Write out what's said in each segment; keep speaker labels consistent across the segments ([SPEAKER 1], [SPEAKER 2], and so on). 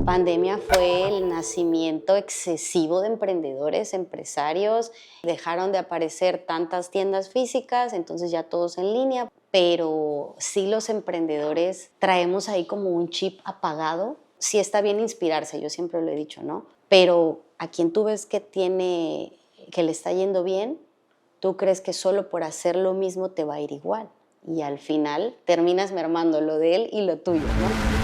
[SPEAKER 1] Pandemia fue el nacimiento excesivo de emprendedores, empresarios. Dejaron de aparecer tantas tiendas físicas, entonces ya todos en línea. Pero sí, los emprendedores traemos ahí como un chip apagado. Sí está bien inspirarse, yo siempre lo he dicho, ¿no? Pero a quien tú ves que le está yendo bien, tú crees que solo por hacer lo mismo te va a ir igual. Y al final terminas mermando lo de él y lo tuyo, ¿no?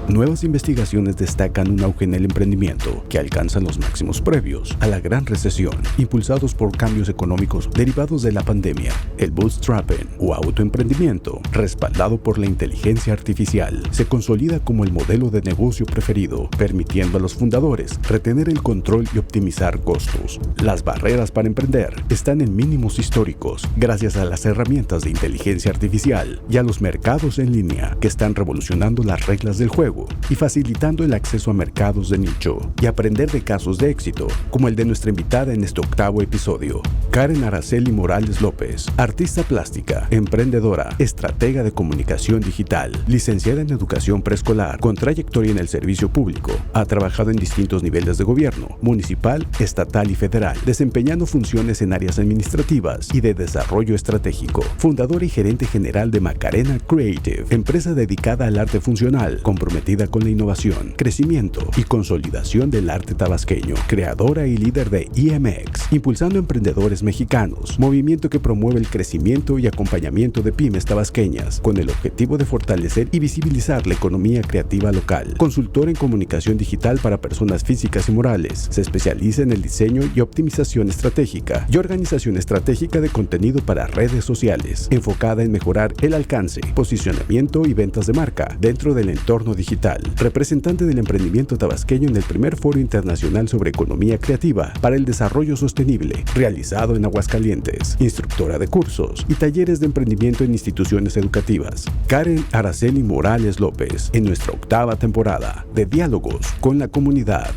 [SPEAKER 2] Nuevas investigaciones destacan un auge en el emprendimiento que alcanza los máximos previos a la gran recesión, impulsados por cambios económicos derivados de la pandemia. El bootstrapping o autoemprendimiento, respaldado por la inteligencia artificial, se consolida como el modelo de negocio preferido, permitiendo a los fundadores retener el control y optimizar costos. Las barreras para emprender están en mínimos históricos gracias a las herramientas de inteligencia artificial y a los mercados en línea que están revolucionando las reglas del juego y facilitando el acceso a mercados de nicho y aprender de casos de éxito, como el de nuestra invitada en este 8º episodio, Karen Araceli Morales López, artista plástica, emprendedora, estratega de comunicación digital, licenciada en educación preescolar, con trayectoria en el servicio público. Ha trabajado en distintos niveles de gobierno, municipal, estatal y federal, desempeñando funciones en áreas administrativas y de desarrollo estratégico. Fundadora y gerente general de Macarena Creative, empresa dedicada al arte funcional, comprometida con la innovación, crecimiento y consolidación del arte tabasqueño, creadora y líder de EMX, impulsando emprendedores mexicanos, movimiento que promueve el crecimiento y acompañamiento de pymes tabasqueñas, con el objetivo de fortalecer y visibilizar la economía creativa local. Consultora en comunicación digital para personas físicas y morales, se especializa en el diseño y optimización estratégica y organización estratégica de contenido para redes sociales, enfocada en mejorar el alcance, posicionamiento y ventas de marca dentro del entorno digital. Representante del emprendimiento tabasqueño en el primer Foro Internacional sobre Economía Creativa para el Desarrollo Sostenible, realizado en Aguascalientes. Instructora de cursos y talleres de emprendimiento en instituciones educativas. Karen Araceli Morales López, en nuestra 8ª temporada de Diálogos con la Comunidad.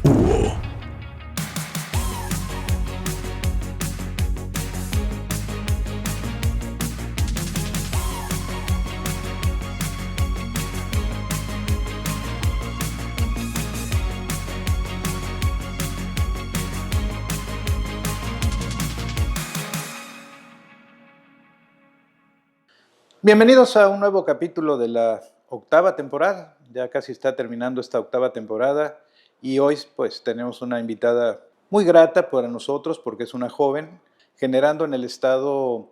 [SPEAKER 3] Bienvenidos a un nuevo capítulo de la 8ª temporada. Ya casi está terminando esta 8ª temporada y hoy pues tenemos una invitada muy grata para nosotros porque es una joven generando en el estado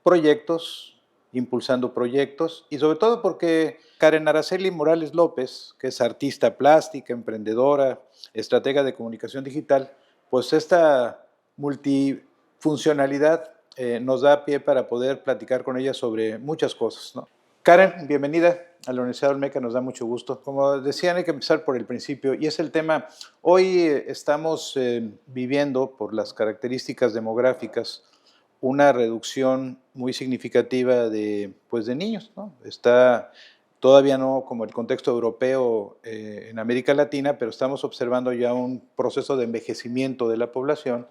[SPEAKER 3] proyectos, impulsando proyectos y sobre todo porque Karen Araceli Morales López, que es artista plástica, emprendedora, estratega de comunicación digital, pues esta multifuncionalidad nos da pie para poder platicar con ella sobre muchas cosas, ¿no? Karen, bienvenida a la Universidad Olmeca, nos da mucho gusto. Como decían, hay que empezar por el principio y es el tema. Hoy estamos viviendo, por las características demográficas, una reducción muy significativa de niños, ¿no? Está todavía no como el contexto europeo en América Latina, pero estamos observando ya un proceso de envejecimiento de la población.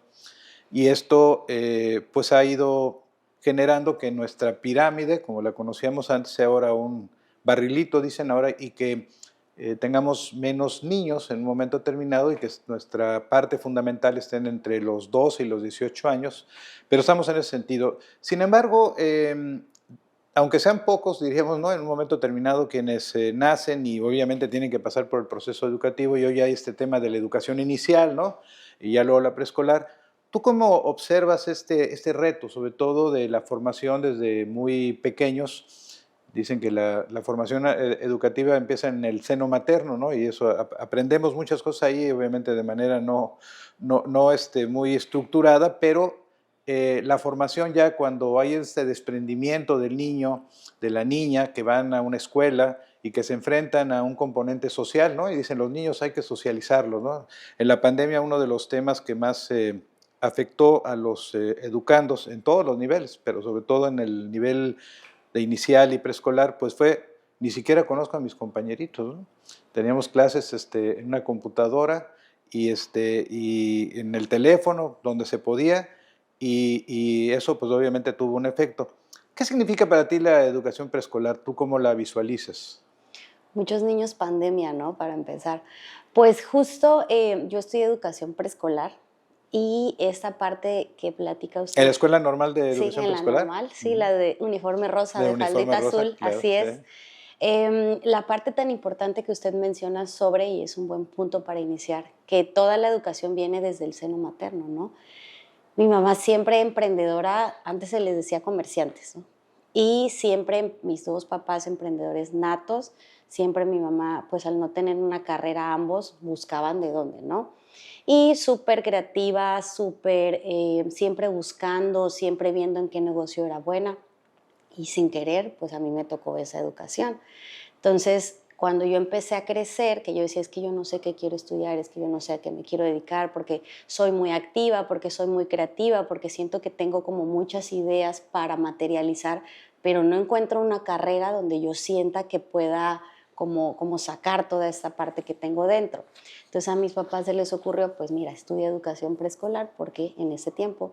[SPEAKER 3] Y esto pues ha ido generando que nuestra pirámide, como la conocíamos antes, sea ahora un barrilito, dicen ahora, y que tengamos menos niños en un momento determinado y que nuestra parte fundamental estén entre los 12 y los 18 años, pero estamos en ese sentido. Sin embargo, aunque sean pocos, diríamos, ¿no?, en un momento determinado quienes nacen y obviamente tienen que pasar por el proceso educativo, y hoy hay este tema de la educación inicial, ¿no?, y ya luego la preescolar. ¿Tú cómo observas este reto, sobre todo de la formación desde muy pequeños? Dicen que la formación educativa empieza en el seno materno, ¿no? Y eso aprendemos muchas cosas ahí, obviamente de manera no muy estructurada, pero la formación ya cuando hay este desprendimiento del niño, de la niña, que van a una escuela y que se enfrentan a un componente social, ¿no? Y dicen, los niños hay que socializarlos, ¿no? En la pandemia uno de los temas que más afectó a los educandos en todos los niveles, pero sobre todo en el nivel de inicial y preescolar, pues fue, ni siquiera conozco a mis compañeritos, ¿no? Teníamos clases en una computadora y en el teléfono, donde se podía, y eso pues obviamente tuvo un efecto. ¿Qué significa para ti la educación preescolar? ¿Tú cómo la visualizas?
[SPEAKER 1] Muchos niños pandemia, ¿no? Para empezar. Pues justo yo estudié educación preescolar y esta parte que platica
[SPEAKER 3] ¿En
[SPEAKER 1] usted,
[SPEAKER 3] la Escuela Normal de
[SPEAKER 1] sí,
[SPEAKER 3] Educación
[SPEAKER 1] en la
[SPEAKER 3] Preescolar?
[SPEAKER 1] normal, sí, la de uniforme rosa,
[SPEAKER 3] De
[SPEAKER 1] de
[SPEAKER 3] uniforme
[SPEAKER 1] faldita
[SPEAKER 3] rosa,
[SPEAKER 1] azul,
[SPEAKER 3] claro,
[SPEAKER 1] así
[SPEAKER 3] sí.
[SPEAKER 1] es. La parte tan importante que usted menciona sobre, y es un buen punto para iniciar, que toda la educación viene desde el seno materno, ¿no? Mi mamá siempre emprendedora, antes se les decía comerciantes, ¿no? Y siempre mis dos papás emprendedores natos, siempre mi mamá, pues al no tener una carrera ambos, buscaban de dónde, ¿no? Y súper creativa, súper, siempre buscando, siempre viendo en qué negocio era buena. Y sin querer, pues a mí me tocó esa educación. Entonces, cuando yo empecé a crecer, que yo decía, es que yo no sé qué quiero estudiar, es que yo no sé a qué me quiero dedicar, porque soy muy activa, porque soy muy creativa, porque siento que tengo como muchas ideas para materializar, pero no encuentro una carrera donde yo sienta que pueda como sacar toda esta parte que tengo dentro. Entonces a mis papás se les ocurrió, pues mira, estudia educación preescolar, porque en ese tiempo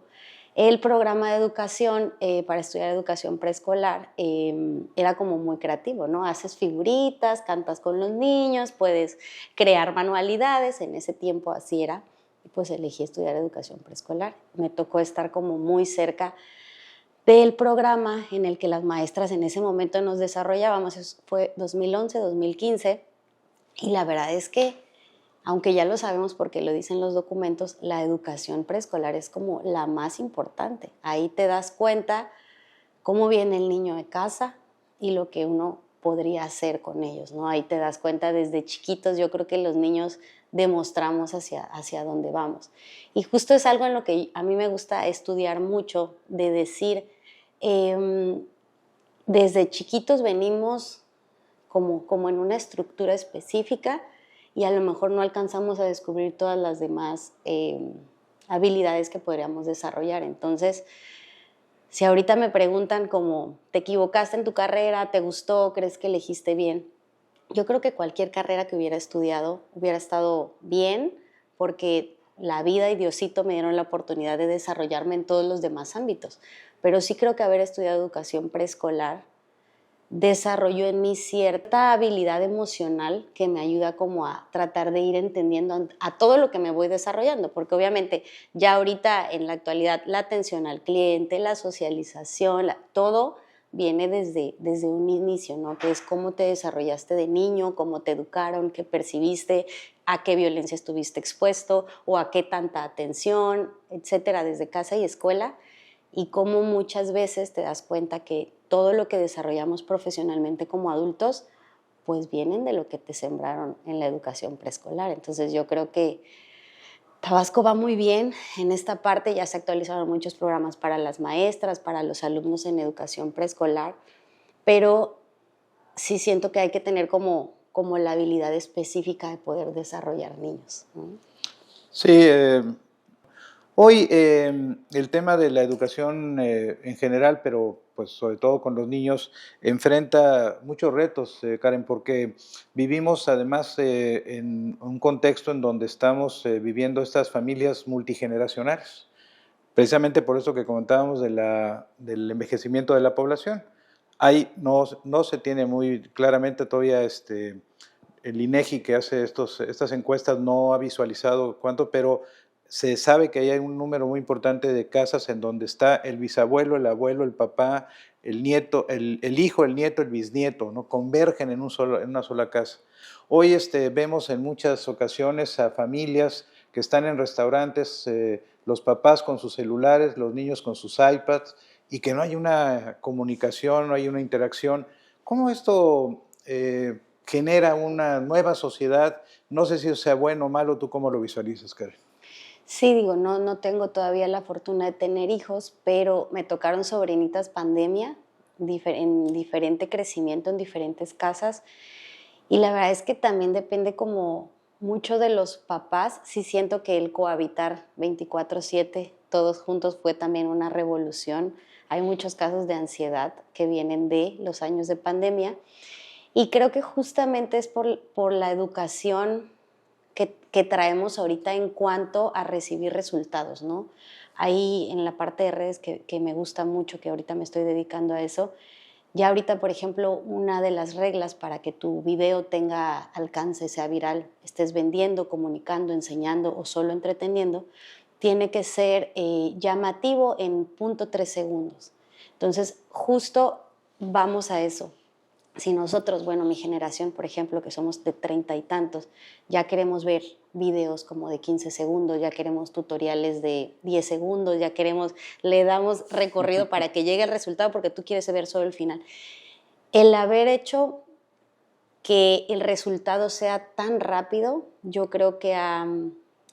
[SPEAKER 1] el programa de educación para estudiar educación preescolar era como muy creativo, ¿no? Haces figuritas, cantas con los niños, puedes crear manualidades, en ese tiempo así era, y pues elegí estudiar educación preescolar. Me tocó estar como muy cerca del programa en el que las maestras en ese momento nos desarrollábamos, eso fue 2011, 2015, y la verdad es que aunque ya lo sabemos porque lo dicen los documentos, la educación preescolar es como la más importante. Ahí te das cuenta cómo viene el niño de casa y lo que uno podría hacer con ellos, ¿no? Ahí te das cuenta desde chiquitos, yo creo que los niños demostramos hacia dónde vamos. Y justo es algo en lo que a mí me gusta estudiar mucho, de decir, eh, desde chiquitos venimos como en una estructura específica y a lo mejor no alcanzamos a descubrir todas las demás habilidades que podríamos desarrollar. Entonces, si ahorita me preguntan como, ¿te equivocaste en tu carrera? ¿Te gustó? ¿Crees que elegiste bien? Yo creo que cualquier carrera que hubiera estudiado hubiera estado bien porque la vida y Diosito me dieron la oportunidad de desarrollarme en todos los demás ámbitos. Pero sí creo que haber estudiado educación preescolar desarrolló en mí cierta habilidad emocional que me ayuda como a tratar de ir entendiendo a todo lo que me voy desarrollando, porque obviamente ya ahorita en la actualidad la atención al cliente, la socialización, todo viene desde un inicio, ¿no? Que es cómo te desarrollaste de niño, cómo te educaron, qué percibiste, a qué violencia estuviste expuesto o a qué tanta atención, etcétera, desde casa y escuela, y cómo muchas veces te das cuenta que todo lo que desarrollamos profesionalmente como adultos, pues vienen de lo que te sembraron en la educación preescolar. Entonces yo creo que Tabasco va muy bien en esta parte, ya se actualizaron muchos programas para las maestras, para los alumnos en educación preescolar, pero sí siento que hay que tener como la habilidad específica de poder desarrollar niños, ¿no?
[SPEAKER 3] Sí, hoy el tema de la educación en general, pero pues sobre todo con los niños, enfrenta muchos retos, Karen, porque vivimos además en un contexto en donde estamos viviendo estas familias multigeneracionales, precisamente por eso que comentábamos del envejecimiento de la población. No se tiene muy claramente todavía el INEGI que hace estas encuestas no ha visualizado cuánto, pero se sabe que hay un número muy importante de casas en donde está el bisabuelo, el abuelo, el papá, el nieto, el hijo, el nieto, el bisnieto, ¿no? Convergen en una sola casa. Hoy vemos en muchas ocasiones a familias que están en restaurantes, los papás con sus celulares, los niños con sus iPads, y que no hay una comunicación, no hay una interacción. ¿Cómo esto genera una nueva sociedad? No sé si sea bueno o malo, ¿tú cómo lo visualizas, Karen?
[SPEAKER 1] Sí, digo, no tengo todavía la fortuna de tener hijos, pero me tocaron sobrinitas pandemia, en diferente crecimiento, en diferentes casas, y la verdad es que también depende como mucho de los papás. Sí siento que el cohabitar 24/7 todos juntos fue también una revolución. Hay muchos casos de ansiedad que vienen de los años de pandemia, y creo que justamente es por la educación que traemos ahorita en cuanto a recibir resultados, ¿no? Ahí en la parte de redes que me gusta mucho, que ahorita me estoy dedicando a eso, Ya ahorita, por ejemplo, una de las reglas para que tu video tenga alcance, sea viral, estés vendiendo, comunicando, enseñando o solo entreteniendo, tiene que ser llamativo en 0.3 segundos. Entonces, justo vamos a eso. Si nosotros, bueno, mi generación, por ejemplo, que somos de 30 y tantos, ya queremos ver videos como de 15 segundos, ya queremos tutoriales de 10 segundos, le damos recorrido para que llegue el resultado porque tú quieres ver solo el final. El haber hecho que el resultado sea tan rápido, yo creo que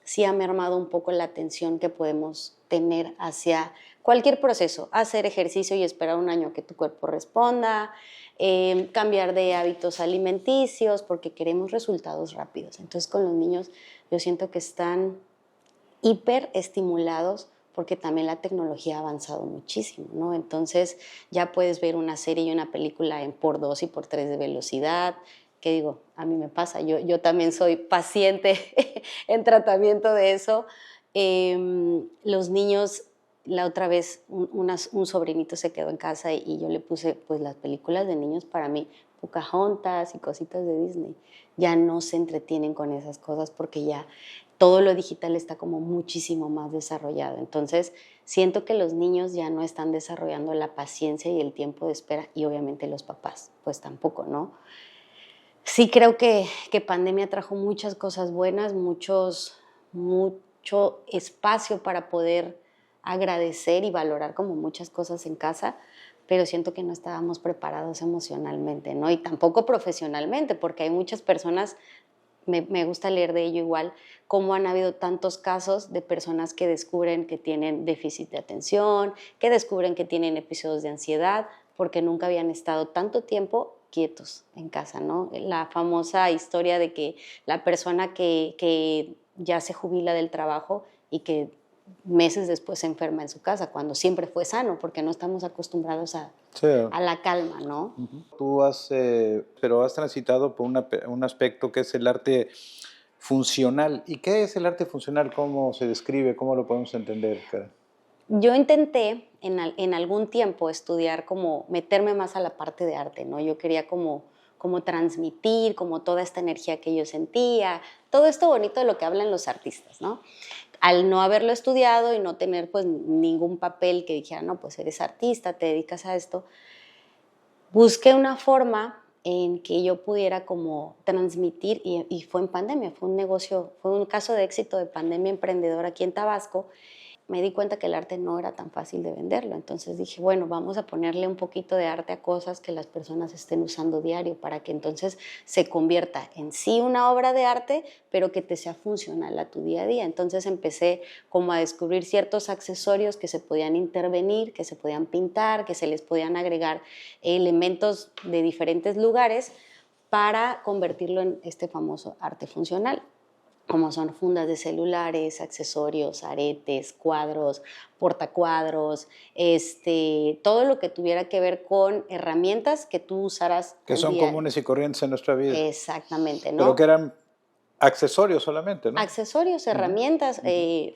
[SPEAKER 1] sí ha mermado un poco la atención que podemos tener hacia cualquier proceso, hacer ejercicio y esperar un año que tu cuerpo responda, cambiar de hábitos alimenticios, porque queremos resultados rápidos. Entonces con los niños yo siento que están hiper estimulados porque también la tecnología ha avanzado muchísimo, ¿no? Entonces ya puedes ver una serie y una película en por 2 y por 3 de velocidad, que digo, a mí me pasa, yo también soy paciente en tratamiento de eso. Los niños, la otra vez un sobrinito se quedó en casa y yo le puse pues las películas de niños para mí, Pocahontas y cositas de Disney. Ya no se entretienen con esas cosas porque ya todo lo digital está como muchísimo más desarrollado. Entonces, siento que los niños ya no están desarrollando la paciencia y el tiempo de espera, y obviamente los papás, pues tampoco, ¿no? Sí creo que pandemia trajo muchas cosas buenas, mucho espacio para poder agradecer y valorar como muchas cosas en casa, pero siento que no estábamos preparados emocionalmente, ¿no? Y tampoco profesionalmente, porque hay muchas personas, me gusta leer de ello igual, cómo han habido tantos casos de personas que descubren que tienen déficit de atención, que descubren que tienen episodios de ansiedad, porque nunca habían estado tanto tiempo quietos en casa, ¿no? La famosa historia de que la persona que ya se jubila del trabajo y que meses después se enferma en su casa, cuando siempre fue sano, porque no estamos acostumbrados
[SPEAKER 3] Sí.
[SPEAKER 1] a la calma, ¿no?
[SPEAKER 3] Tú pero has transitado por un aspecto que es el arte funcional. ¿Y qué es el arte funcional? ¿Cómo se describe? ¿Cómo lo podemos entender, Karen?
[SPEAKER 1] Yo intenté en algún tiempo estudiar como meterme más a la parte de arte, ¿no? Yo quería como transmitir, como toda esta energía que yo sentía, todo esto bonito de lo que hablan los artistas, ¿no? Al no haberlo estudiado y no tener pues ningún papel que dijera, no, pues eres artista, te dedicas a esto, busqué una forma en que yo pudiera como transmitir, y fue en pandemia, fue un negocio, fue un caso de éxito de pandemia emprendedora aquí en Tabasco. Me di cuenta que el arte no era tan fácil de venderlo, entonces dije, bueno, vamos a ponerle un poquito de arte a cosas que las personas estén usando diario para que entonces se convierta en sí una obra de arte, pero que te sea funcional a tu día a día. Entonces empecé como a descubrir ciertos accesorios que se podían intervenir, que se podían pintar, que se les podían agregar elementos de diferentes lugares para convertirlo en este famoso arte funcional, como son fundas de celulares, accesorios, aretes, cuadros, portacuadros, todo lo que tuviera que ver con herramientas que tú usaras.
[SPEAKER 3] Que son comunes y corrientes en nuestra vida.
[SPEAKER 1] Exactamente, ¿no?
[SPEAKER 3] Pero que eran accesorios solamente, ¿no?
[SPEAKER 1] Accesorios, herramientas.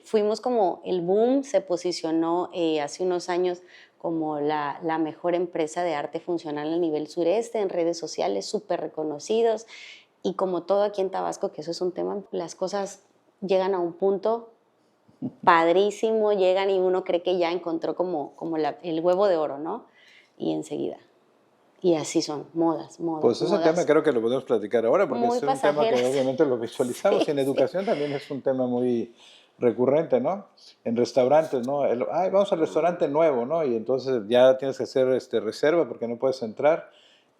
[SPEAKER 1] Fuimos como el boom, se posicionó hace unos años como la mejor empresa de arte funcional a nivel sureste, en redes sociales, súper reconocidos. Y como todo aquí en Tabasco, que eso es un tema, las cosas llegan a un punto padrísimo, llegan y uno cree que ya encontró como el huevo de oro, ¿no? Y enseguida. Y así son, modas.
[SPEAKER 3] Pues ese tema creo que lo podemos platicar ahora, porque
[SPEAKER 1] muy
[SPEAKER 3] es un tema que obviamente lo visualizamos,
[SPEAKER 1] sí,
[SPEAKER 3] y en educación también es un tema muy recurrente, ¿no? En restaurantes, ¿no? Vamos al restaurante nuevo, ¿no? Y entonces ya tienes que hacer reserva porque no puedes entrar.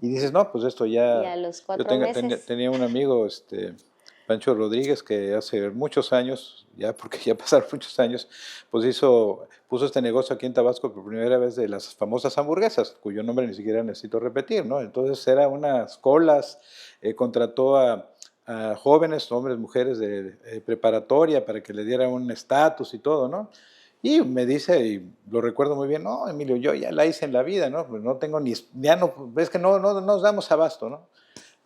[SPEAKER 3] Y dices, no, pues esto ya...
[SPEAKER 1] Y a los 4 meses.
[SPEAKER 3] Tenía un amigo, Pancho Rodríguez, que hace muchos años, ya porque ya pasaron muchos años, pues puso este negocio aquí en Tabasco por primera vez de las famosas hamburguesas, cuyo nombre ni siquiera necesito repetir, ¿no? Entonces era unas colas, contrató a jóvenes, hombres, mujeres de preparatoria para que le diera un estatus y todo, ¿no? Y me dice, y lo recuerdo muy bien, no, Emilio, yo ya la hice en la vida, ¿no? Pues no tengo ya no, es que no nos damos abasto, ¿no?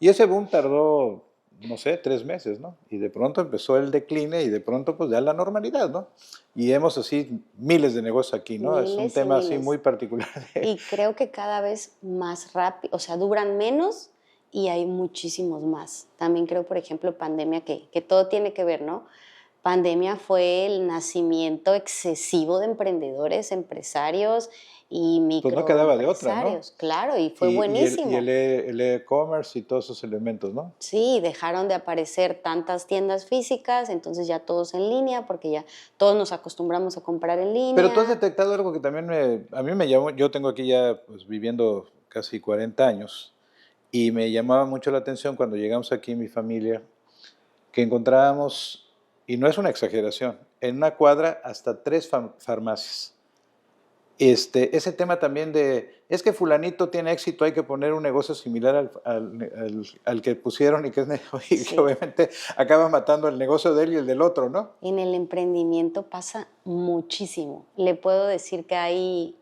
[SPEAKER 3] Y ese boom tardó no sé, 3 meses, ¿no? Y de pronto empezó el decline y de pronto pues ya la normalidad, ¿no? Y hemos así miles de negocios aquí, ¿no? Es un
[SPEAKER 1] Miles y
[SPEAKER 3] tema así
[SPEAKER 1] miles.
[SPEAKER 3] muy particular.
[SPEAKER 1] Y creo que cada vez más rápido, o sea, duran menos y hay muchísimos más. También creo, por ejemplo, pandemia, que todo tiene que ver, ¿no? Pandemia fue el nacimiento excesivo de emprendedores, empresarios y
[SPEAKER 3] Pues no quedaba de otra, ¿no?
[SPEAKER 1] microempresarios, claro, y fue
[SPEAKER 3] Y el
[SPEAKER 1] buenísimo.
[SPEAKER 3] e-commerce y todos esos elementos, ¿no?
[SPEAKER 1] Sí, dejaron de aparecer tantas tiendas físicas, entonces ya todos en línea, porque ya todos nos acostumbramos a comprar en
[SPEAKER 3] Pero tú has
[SPEAKER 1] línea.
[SPEAKER 3] detectado algo que también a mí me llamó, yo tengo aquí ya pues, viviendo casi 40 años y me llamaba mucho la atención cuando llegamos aquí mi familia, que encontrábamos, y no es una exageración, en una cuadra hasta 3 farmacias. Ese tema también es que fulanito tiene éxito, hay que poner un negocio similar al que pusieron y y que
[SPEAKER 1] Sí,
[SPEAKER 3] obviamente acaba matando el negocio de él y el del otro, ¿no?
[SPEAKER 1] en el emprendimiento pasa muchísimo. Le puedo decir que hay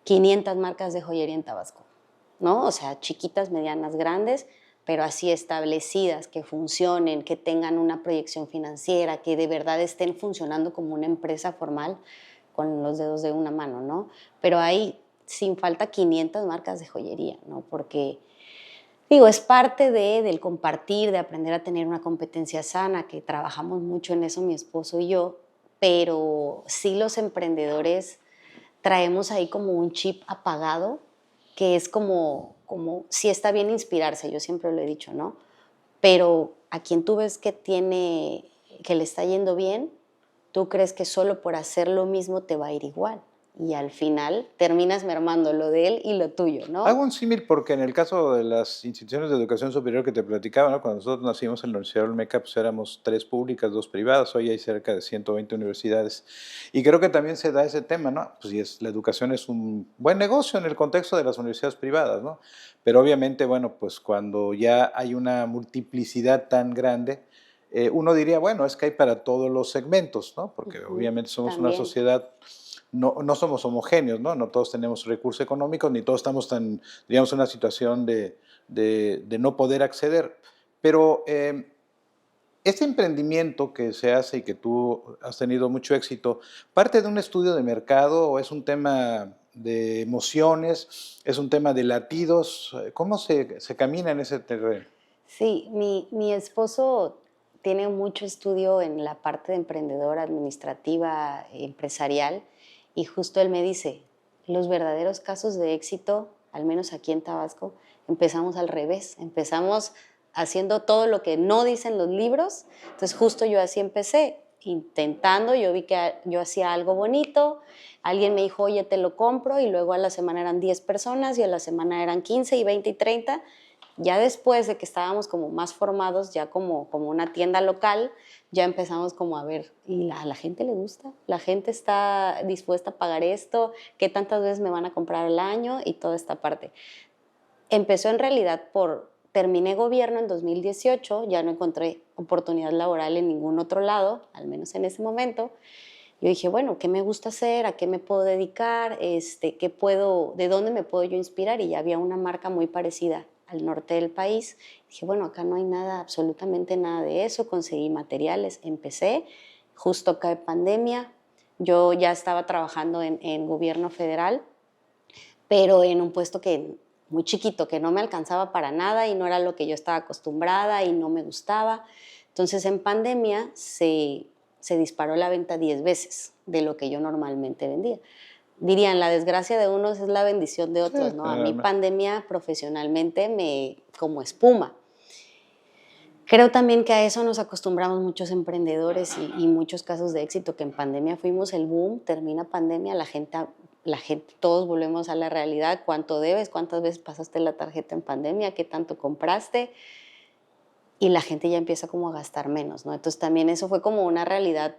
[SPEAKER 1] 500 marcas de joyería en Tabasco, ¿no? O sea, chiquitas, medianas, grandes, pero así establecidas, que funcionen, que tengan una proyección financiera, que de verdad estén funcionando como una empresa formal con los dedos de una mano, ¿no? Pero hay sin falta 500 marcas de joyería, ¿no? Porque, digo, es parte del compartir, de aprender a tener una competencia sana, que trabajamos mucho en eso mi esposo y yo, pero sí los emprendedores traemos ahí como un chip apagado, que es como sí está bien inspirarse, yo siempre lo he dicho, ¿no? Pero a quien tú ves que le está yendo bien, tú crees que solo por hacer lo mismo te va a ir igual. Y al final terminas mermando lo de él y lo tuyo,
[SPEAKER 3] Hago
[SPEAKER 1] ¿no?
[SPEAKER 3] un símil porque en el caso de las instituciones de educación superior que te platicaba, ¿no? Cuando nosotros nacimos en la Universidad Olmeca, pues éramos 3 públicas, 2 privadas, hoy hay cerca de 120 universidades. Y creo que también se da ese tema, ¿no? Pues la educación es un buen negocio en el contexto de las universidades privadas, ¿no? Pero obviamente, bueno, pues cuando ya hay una multiplicidad tan grande, uno diría, bueno, es que hay para todos los segmentos, ¿no? Porque
[SPEAKER 1] Ujú,
[SPEAKER 3] obviamente somos una
[SPEAKER 1] también.
[SPEAKER 3] sociedad no somos homogéneos, ¿no? No todos tenemos recursos económicos, ni todos estamos digamos, en una situación de no poder acceder. Pero este emprendimiento que se hace y que tú has tenido mucho éxito, ¿parte de un estudio de mercado o es un tema de emociones, es un tema de latidos? ¿Cómo se camina en ese terreno?
[SPEAKER 1] Sí, mi esposo tiene mucho estudio en la parte de emprendedora, administrativa, empresarial, y justo él me dice, los verdaderos casos de éxito, al menos aquí en Tabasco, empezamos al revés, empezamos haciendo todo lo que no dicen los libros, entonces justo yo así empecé, intentando, yo vi que yo hacía algo bonito, alguien me dijo, oye, te lo compro, y luego a la semana eran 10 personas, y a la semana eran 15 y 20 y 30, ya después de que estábamos como más formados, ya como una tienda local, ya empezamos como a ver, y a la gente le gusta, la gente está dispuesta a pagar esto, qué tantas veces me van a comprar al año y toda esta parte. Empezó en realidad terminé gobierno en 2018, ya no encontré oportunidad laboral en ningún otro lado, al menos en ese momento. Yo dije, bueno, ¿qué me gusta hacer? ¿A qué me puedo dedicar? ¿De dónde me puedo yo inspirar? Y ya había una marca muy parecida al norte del país. Dije, bueno, acá no hay nada, absolutamente nada de eso. Conseguí materiales, empecé. Justo cae pandemia. Yo ya estaba trabajando en gobierno federal, pero en un puesto muy chiquito, que no me alcanzaba para nada y no era lo que yo estaba acostumbrada y no me gustaba. Entonces en pandemia se disparó la venta 10 veces de lo que yo normalmente vendía. Dirían, la desgracia de unos es la bendición de
[SPEAKER 3] Sí,
[SPEAKER 1] otros, ¿no? A mí
[SPEAKER 3] generalmente.
[SPEAKER 1] pandemia profesionalmente como espuma. Creo también que a eso nos acostumbramos muchos emprendedores y muchos casos de éxito, que en pandemia fuimos el boom, termina pandemia, todos volvemos a la realidad, cuánto debes, cuántas veces pasaste la tarjeta en pandemia, qué tanto compraste, y la gente ya empieza como a gastar menos, ¿no? Entonces también eso fue como una realidad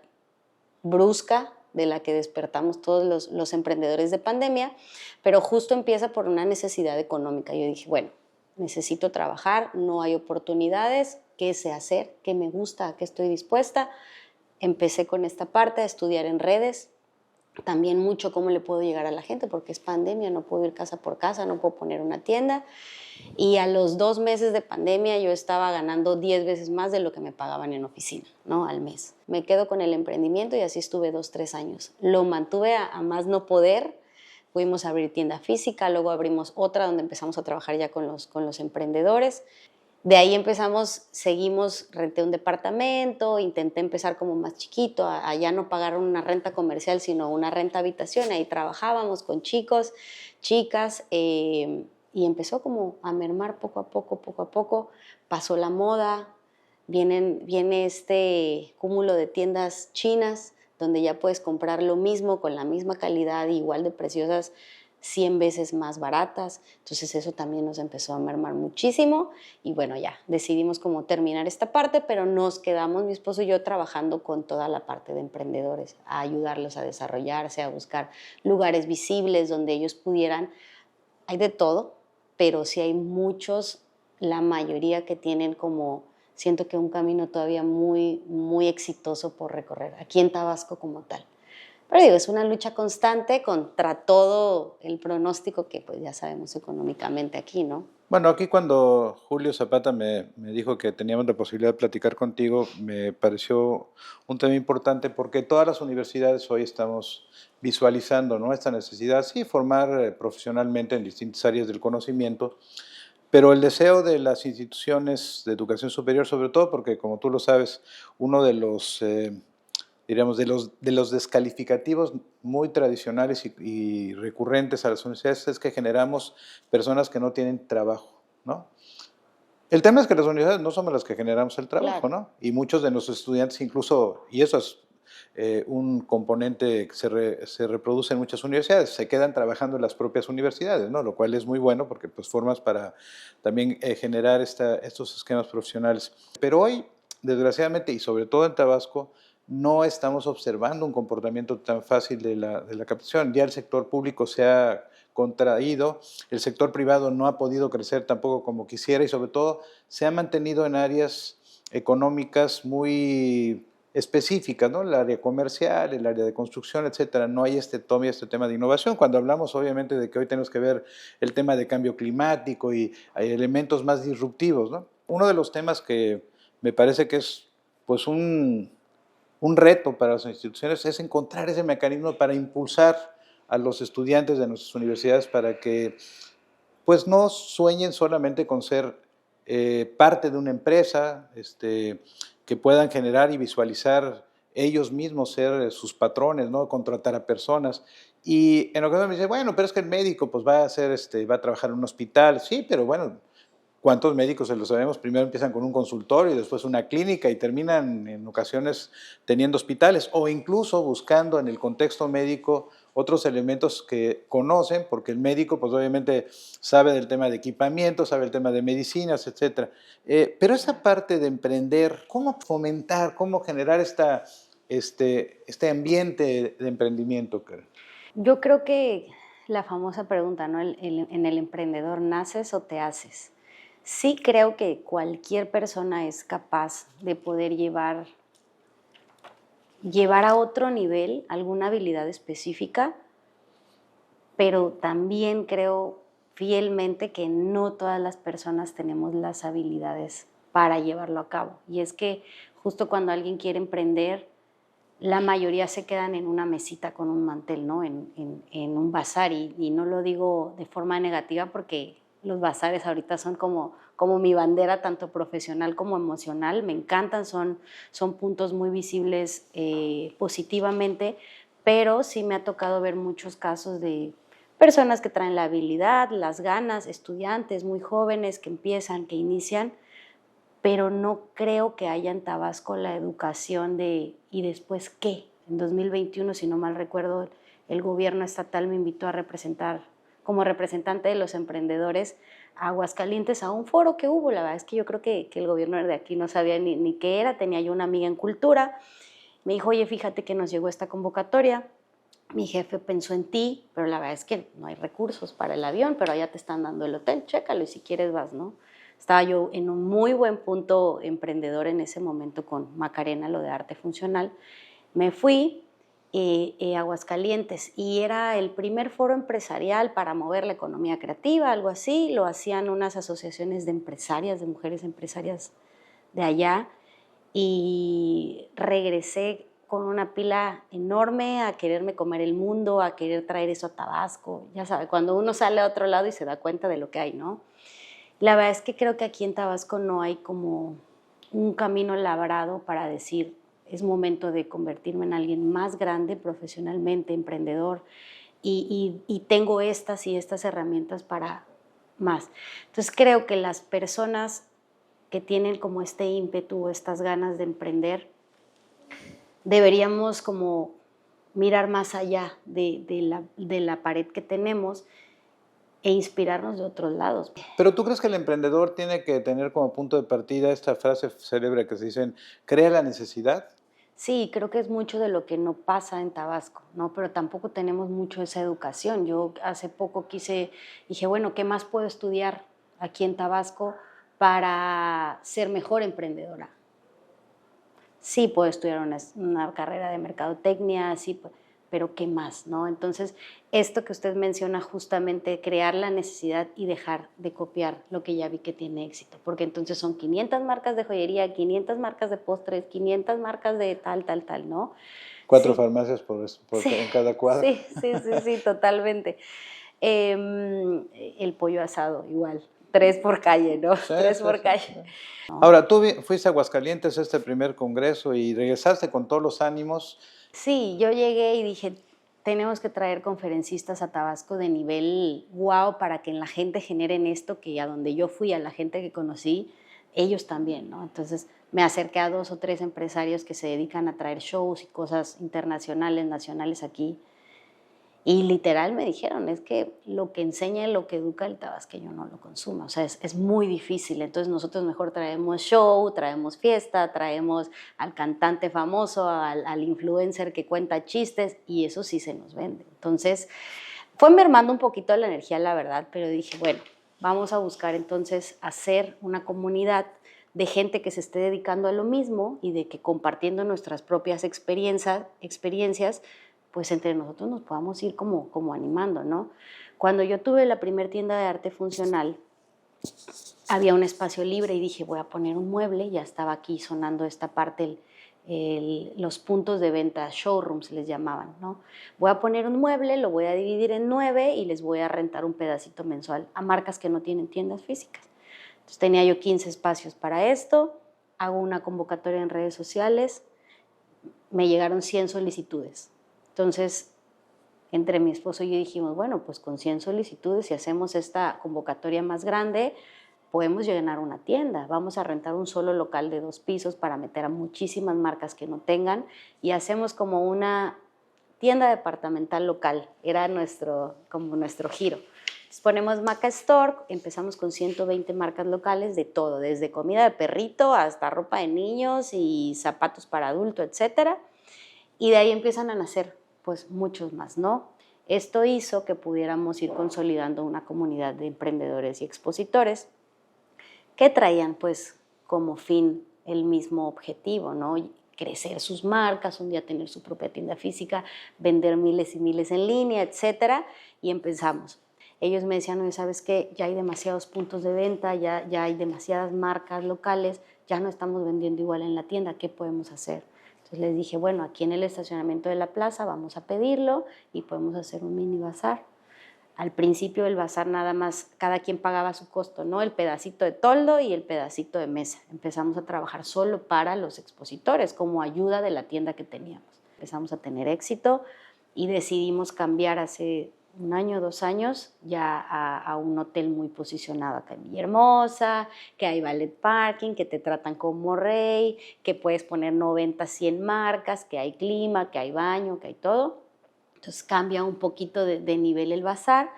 [SPEAKER 1] brusca de la que despertamos todos los emprendedores de pandemia, pero justo empieza por una necesidad económica. Yo dije, bueno, necesito trabajar, no hay oportunidades, ¿qué sé hacer? ¿Qué me gusta? ¿A qué estoy dispuesta? Empecé con esta parte, a estudiar en redes, también mucho cómo le puedo llegar a la gente, porque es pandemia, no puedo ir casa por casa, no puedo poner una tienda. Y a los 2 meses de pandemia yo estaba ganando 10 veces más de lo que me pagaban en oficina, ¿no? Al mes. Me quedo con el emprendimiento y así estuve 2, 3 años. Lo mantuve a más no poder. Pudimos abrir tienda física, luego abrimos otra donde empezamos a trabajar ya con los emprendedores. De ahí empezamos, seguimos, renté un departamento, intenté empezar como más chiquito, a ya no pagar una renta comercial, sino una renta habitación. Ahí trabajábamos con chicos, chicas, y empezó como a mermar poco a poco. Pasó la moda, viene este cúmulo de tiendas chinas, donde ya puedes comprar lo mismo con la misma calidad, igual de preciosas, 100 veces más baratas. Entonces eso también nos empezó a mermar muchísimo y bueno, ya decidimos como terminar esta parte, pero nos quedamos, mi esposo y yo, trabajando con toda la parte de emprendedores, a ayudarlos a desarrollarse, a buscar lugares visibles donde ellos pudieran. Hay de todo, pero sí hay muchos, la mayoría que tienen como, siento que un camino todavía muy, muy exitoso por recorrer, aquí en Tabasco como tal. Pero digo, es una lucha constante contra todo el pronóstico que pues ya sabemos económicamente aquí, ¿no?
[SPEAKER 3] Bueno, aquí cuando Julio Zapata me dijo que teníamos la posibilidad de platicar contigo, me pareció un tema importante porque todas las universidades hoy estamos visualizando, ¿no?, esta necesidad, sí, formar profesionalmente en distintas áreas del conocimiento, pero el deseo de las instituciones de educación superior, sobre todo porque, como tú lo sabes, uno de los diríamos, de los descalificativos muy tradicionales y recurrentes a las universidades es que generamos personas que no tienen trabajo, ¿no? El tema es que las universidades no somos las que generamos el trabajo,
[SPEAKER 1] Claro.
[SPEAKER 3] ¿no? Y muchos de nuestros estudiantes incluso, y eso es un componente que se reproduce en muchas universidades, se quedan trabajando en las propias universidades, ¿no? Lo cual es muy bueno porque pues formas para también generar estos esquemas profesionales. Pero hoy, desgraciadamente, y sobre todo en Tabasco, no estamos observando un comportamiento tan fácil de la captación. Ya el sector público se ha contraído, el sector privado no ha podido crecer tampoco como quisiera y sobre todo se ha mantenido en áreas económicas muy específicas, ¿no? El área comercial, el área de construcción, etcétera. No hay este tema de innovación. Cuando hablamos obviamente de que hoy tenemos que ver el tema de cambio climático y hay elementos más disruptivos, ¿no? Uno de los temas que me parece que es pues un reto para las instituciones es encontrar ese mecanismo para impulsar a los estudiantes de nuestras universidades para que pues no sueñen solamente con ser parte de una empresa, que puedan generar y visualizar ellos mismos ser sus patrones, ¿no? Contratar a personas. Y en ocasiones me dice, bueno, pero es que el médico pues va a trabajar en un hospital. Sí, pero bueno, ¿cuántos médicos se lo sabemos? Primero empiezan con un consultorio y después una clínica y terminan en ocasiones teniendo hospitales o incluso buscando en el contexto médico otros elementos que conocen, porque el médico pues obviamente sabe del tema de equipamiento, sabe el tema de medicinas, etcétera. Pero esa parte de emprender, ¿cómo fomentar, cómo generar este ambiente de emprendimiento, Karen?
[SPEAKER 1] Yo creo que la famosa pregunta, ¿no? En el emprendedor, ¿naces o te haces? Sí creo que cualquier persona es capaz de poder llevar a otro nivel alguna habilidad específica, pero también creo fielmente que no todas las personas tenemos las habilidades para llevarlo a cabo. Y es que justo cuando alguien quiere emprender, la mayoría se quedan en una mesita con un mantel, ¿no? En un bazar, y no lo digo de forma negativa porque los bazares ahorita son como mi bandera, tanto profesional como emocional. Me encantan, son puntos muy visibles positivamente, pero sí me ha tocado ver muchos casos de personas que traen la habilidad, las ganas, estudiantes muy jóvenes que empiezan, que inician, pero no creo que haya en Tabasco la educación de ¿y después qué? En 2021, si no mal recuerdo, el gobierno estatal me invitó a representar como representante de los emprendedores a Aguascalientes a un foro que hubo. La verdad es que yo creo que el gobierno de aquí no sabía ni qué era. Tenía yo una amiga en cultura, me dijo, oye, fíjate que nos llegó esta convocatoria, mi jefe pensó en ti, pero la verdad es que no hay recursos para el avión, pero allá te están dando el hotel, chécalo y si quieres vas, ¿no? Estaba yo en un muy buen punto emprendedor en ese momento con Macarena, lo de arte funcional. Me fui Aguascalientes, y era el primer foro empresarial para mover la economía creativa, algo así. Lo hacían unas asociaciones de empresarias, de mujeres empresarias de allá, y regresé con una pila enorme a quererme comer el mundo, a querer traer eso a Tabasco. Ya sabe, cuando uno sale a otro lado y se da cuenta de lo que hay, ¿no? La verdad es que creo que aquí en Tabasco no hay como un camino labrado para decir, es momento de convertirme en alguien más grande profesionalmente, emprendedor, y tengo estas y estas herramientas para más. Entonces creo que las personas que tienen como este ímpetu, estas ganas de emprender, deberíamos como mirar más allá de la pared que tenemos e inspirarnos de otros lados.
[SPEAKER 3] Pero ¿tú crees que el emprendedor tiene que tener como punto de partida esta frase célebre que se dicen, crea la necesidad?
[SPEAKER 1] Sí, creo que es mucho de lo que no pasa en Tabasco, ¿no? Pero tampoco tenemos mucho esa educación. Yo hace poco dije, bueno, ¿qué más puedo estudiar aquí en Tabasco para ser mejor emprendedora? Sí, puedo estudiar una carrera de mercadotecnia, sí, pero ¿qué más, no? Entonces, esto que usted menciona, justamente crear la necesidad y dejar de copiar lo que ya vi que tiene éxito, porque entonces son 500 marcas de joyería, 500 marcas de postres, 500 marcas de tal, ¿no?
[SPEAKER 3] 4
[SPEAKER 1] Sí.
[SPEAKER 3] farmacias
[SPEAKER 1] Sí,
[SPEAKER 3] en cada cuadra.
[SPEAKER 1] sí, totalmente. El pollo asado, igual. 3 por calle, ¿no?
[SPEAKER 3] Sí,
[SPEAKER 1] 3
[SPEAKER 3] sí,
[SPEAKER 1] por
[SPEAKER 3] sí,
[SPEAKER 1] calle.
[SPEAKER 3] sí. Ahora, tú fuiste a Aguascalientes a este primer congreso y regresaste con todos los ánimos.
[SPEAKER 1] Sí, yo llegué y dije, tenemos que traer conferencistas a Tabasco de nivel wow para que en la gente generen esto, que a donde yo fui, a la gente que conocí, ellos también, ¿no? Entonces me acerqué a 2 o 3 empresarios que se dedican a traer shows y cosas internacionales, nacionales aquí. Y literal me dijeron, es que lo que enseña y lo que educa el tabasqueño no lo consuma, o sea, es muy difícil. Entonces nosotros mejor traemos show, traemos fiesta, traemos al cantante famoso, al influencer que cuenta chistes, y eso sí se nos vende. Entonces fue mermando un poquito la energía, la verdad, pero dije, bueno, vamos a buscar entonces hacer una comunidad de gente que se esté dedicando a lo mismo y de que compartiendo nuestras propias experiencias, pues entre nosotros nos podamos ir como animando, ¿no? Cuando yo tuve la primera tienda de arte funcional, había un espacio libre y dije, voy a poner un mueble, ya estaba aquí sonando esta parte, los puntos de venta, showrooms les llamaban, ¿no? Voy a poner un mueble, lo voy a dividir en 9 y les voy a rentar un pedacito mensual a marcas que no tienen tiendas físicas. Entonces tenía yo 15 espacios para esto, hago una convocatoria en redes sociales, me llegaron 100 solicitudes. Entonces, entre mi esposo y yo dijimos, bueno, pues con 100 solicitudes, si hacemos esta convocatoria más grande, podemos llenar una tienda. Vamos a rentar un solo local de 2 pisos para meter a muchísimas marcas que no tengan, y hacemos como una tienda departamental local. Era como nuestro giro. Entonces ponemos Maca Store, empezamos con 120 marcas locales de todo, desde comida de perrito hasta ropa de niños y zapatos para adulto, etcétera. Y de ahí empiezan a nacer pues muchos más, ¿no? Esto hizo que pudiéramos ir consolidando una comunidad de emprendedores y expositores que traían pues como fin el mismo objetivo, ¿no? Crecer sus marcas, un día tener su propia tienda física, vender miles y miles en línea, etcétera, y empezamos. Ellos me decían, oye, ¿sabes qué? Ya hay demasiados puntos de venta, ya hay demasiadas marcas locales, ya no estamos vendiendo igual en la tienda, ¿qué podemos hacer? Entonces les dije, bueno, aquí en el estacionamiento de la plaza vamos a pedirlo y podemos hacer un mini bazar. Al principio del bazar nada más, cada quien pagaba su costo, ¿no? El pedacito de toldo y el pedacito de mesa. Empezamos a trabajar solo para los expositores, como ayuda de la tienda que teníamos. Empezamos a tener éxito y decidimos cambiar hace 1 año, 2 años, ya a un hotel muy posicionado acá en Villahermosa, que hay valet parking, que te tratan como rey, que puedes poner 90, 100 marcas, que hay clima, que hay baño, que hay todo. Entonces cambia un poquito de nivel el bazar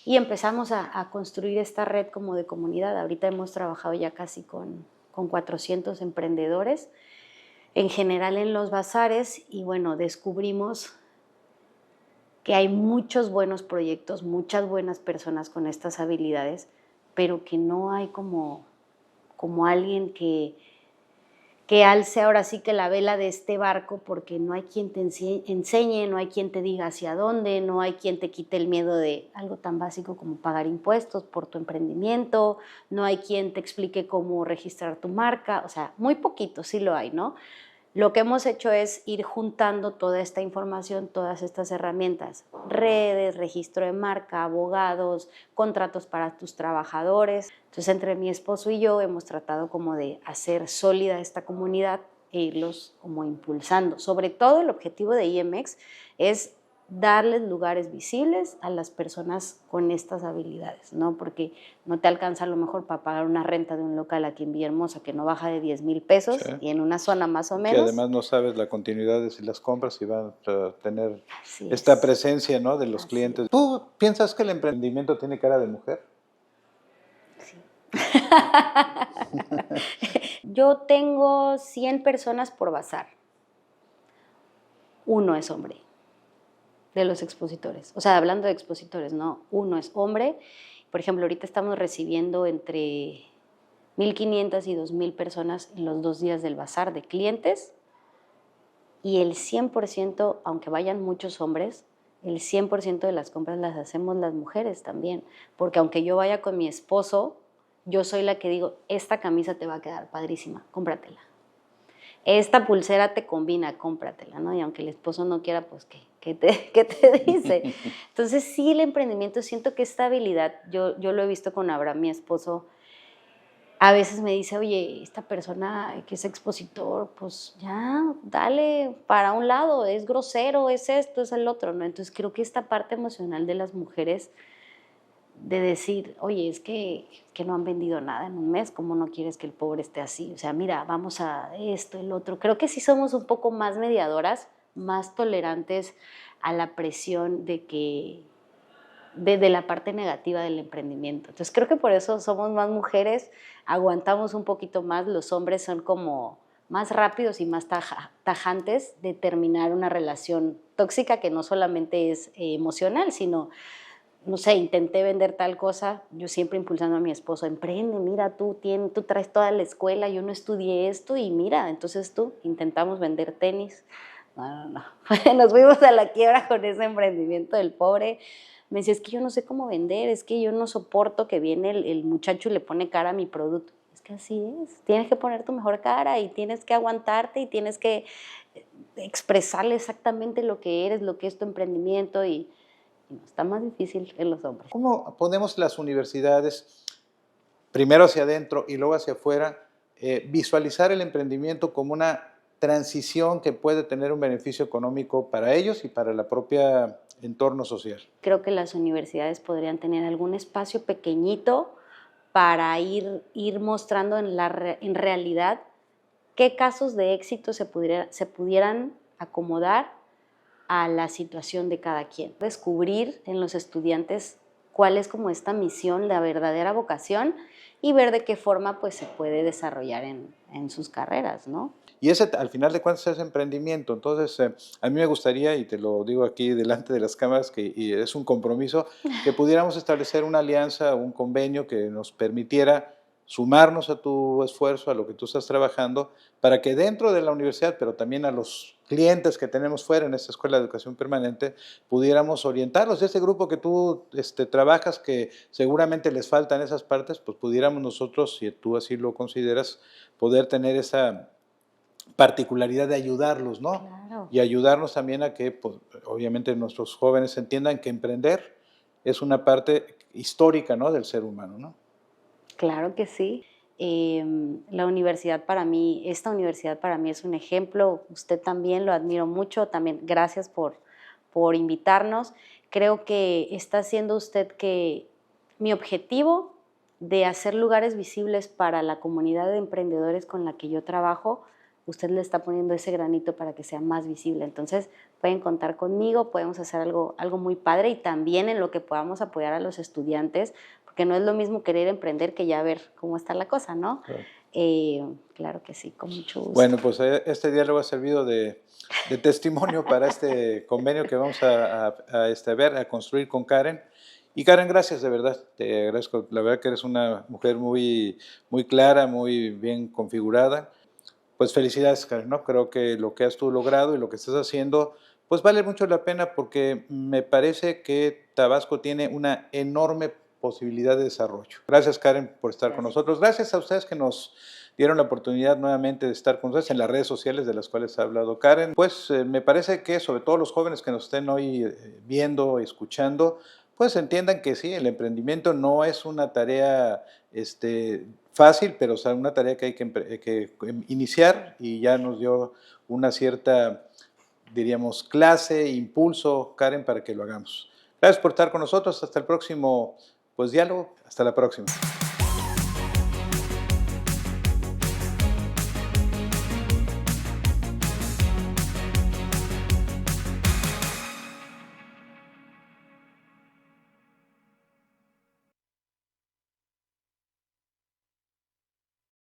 [SPEAKER 1] y empezamos a construir esta red como de comunidad. Ahorita hemos trabajado ya casi con 400 emprendedores, en general en los bazares, y bueno, descubrimos que hay muchos buenos proyectos, muchas buenas personas con estas habilidades, pero que no hay como alguien que que alce ahora sí que la vela de este barco, porque no hay quien te enseñe, no hay quien te diga hacia dónde, no hay quien te quite el miedo de algo tan básico como pagar impuestos por tu emprendimiento, no hay quien te explique cómo registrar tu marca, o sea, muy poquito, sí lo hay, ¿no? Lo que hemos hecho es ir juntando toda esta información, todas estas herramientas, redes, registro de marca, abogados, contratos para tus trabajadores. Entonces, entre mi esposo y yo hemos tratado como de hacer sólida esta comunidad e irlos como impulsando. Sobre todo el objetivo de IMX es darles lugares visibles a las personas con estas habilidades, ¿no? Porque no te alcanza a lo mejor para pagar una renta de un local aquí en Villahermosa que no baja de 10,000 pesos,
[SPEAKER 3] Sí.
[SPEAKER 1] y en una zona más o
[SPEAKER 3] Que
[SPEAKER 1] menos.
[SPEAKER 3] además no sabes la continuidad de si las compras y van a tener
[SPEAKER 1] Así
[SPEAKER 3] esta
[SPEAKER 1] es.
[SPEAKER 3] presencia, ¿no?, de los
[SPEAKER 1] Así
[SPEAKER 3] clientes. ¿Tú piensas que el emprendimiento tiene cara de mujer?
[SPEAKER 1] Sí. Yo tengo 100 personas por bazar. Uno es hombre de los expositores. O sea, hablando de expositores, no, uno es hombre. Por ejemplo, ahorita estamos recibiendo entre 1,500 y 2,000 personas en los 2 días del bazar de clientes, y el 100%, aunque vayan muchos hombres, el 100% de las compras las hacemos las mujeres también, porque aunque yo vaya con mi esposo, yo soy la que digo, esta camisa te va a quedar padrísima, cómpratela. Esta pulsera te combina, cómpratela, ¿no? Y aunque el esposo no quiera, pues, ¿qué te dice? Entonces, sí, el emprendimiento, siento que esta habilidad, yo lo he visto con Abraham, mi esposo, a veces me dice, oye, esta persona que es expositor, pues ya, dale para un lado, es grosero, es esto, es el otro, ¿no? Entonces, creo que esta parte emocional de las mujeres de decir, oye, es que no han vendido nada en un mes, ¿cómo no quieres que el pobre esté así? O sea, mira, vamos a esto, el otro. Creo que sí somos un poco más mediadoras, más tolerantes a la presión de la parte negativa del emprendimiento. Entonces, creo que por eso somos más mujeres, aguantamos un poquito más, los hombres son como más rápidos y más tajantes de terminar una relación tóxica que no solamente es emocional, sino no sé, intenté vender tal cosa, yo siempre impulsando a mi esposo, emprende, mira, tú traes toda la escuela, yo no estudié esto y mira, entonces intentamos vender tenis. No. Nos fuimos a la quiebra con ese emprendimiento del pobre. Me decía, es que yo no sé cómo vender, es que yo no soporto que viene el muchacho y le pone cara a mi producto. Es que así es, tienes que poner tu mejor cara y tienes que aguantarte y tienes que expresarle exactamente lo que eres, lo que es tu emprendimiento y está más difícil en los hombres.
[SPEAKER 3] ¿Cómo podemos las universidades, primero hacia adentro y luego hacia afuera, visualizar el emprendimiento como una transición que puede tener un beneficio económico para ellos y para la propia entorno social?
[SPEAKER 1] Creo que las universidades podrían tener algún espacio pequeñito para ir mostrando en realidad qué casos de éxito se pudieran acomodar a la situación de cada quien. Descubrir en los estudiantes cuál es como esta misión, la verdadera vocación, y ver de qué forma pues se puede desarrollar en sus carreras, ¿no?
[SPEAKER 3] Y ese, al final de cuentas, es emprendimiento. Entonces, a mí me gustaría, y te lo digo aquí delante de las cámaras, y es un compromiso, que pudiéramos establecer una alianza, un convenio que nos permitiera sumarnos a tu esfuerzo, a lo que tú estás trabajando, para que dentro de la universidad, pero también a los clientes que tenemos fuera en esta Escuela de Educación Permanente, pudiéramos orientarlos. Ese grupo que tú trabajas, que seguramente les faltan esas partes, pues pudiéramos nosotros, si tú así lo consideras, poder tener esa particularidad de ayudarlos, ¿no?
[SPEAKER 1] Claro.
[SPEAKER 3] Y ayudarnos también a que, pues, obviamente, nuestros jóvenes entiendan que emprender es una parte histórica, ¿no?, del ser humano, ¿no?
[SPEAKER 1] Claro que sí. Esta universidad para mí es un ejemplo. Usted también lo admiro mucho. También gracias por invitarnos. Creo que está haciendo usted que mi objetivo de hacer lugares visibles para la comunidad de emprendedores con la que yo trabajo, usted le está poniendo ese granito para que sea más visible. Entonces, pueden contar conmigo, podemos hacer algo muy padre, y también en lo que podamos apoyar a los estudiantes, porque no es lo mismo querer emprender que ya ver cómo está la cosa, ¿no? Claro. Claro que sí, con mucho gusto.
[SPEAKER 3] Bueno, pues este diálogo ha servido de testimonio para este convenio que vamos a construir con Karen. Y Karen, gracias, de verdad, te agradezco. La verdad que eres una mujer muy, muy clara, muy bien configurada. Pues felicidades, Karen, ¿no? Creo que lo que has tú logrado y lo que estás haciendo, pues vale mucho la pena porque me parece que Tabasco tiene una enorme posibilidad de desarrollo. Gracias, Karen, por estar con nosotros. Gracias a ustedes que nos dieron la oportunidad nuevamente de estar con ustedes en las redes sociales de las cuales ha hablado Karen. Pues me parece que sobre todo los jóvenes que nos estén hoy viendo, escuchando, pues entiendan que sí, el emprendimiento no es una tarea fácil, pero una tarea que hay que iniciar, y ya nos dio una cierta, diríamos, clase, impulso, Karen, para que lo hagamos. Gracias por estar con nosotros. Hasta el próximo, pues, diálogo. Hasta la próxima.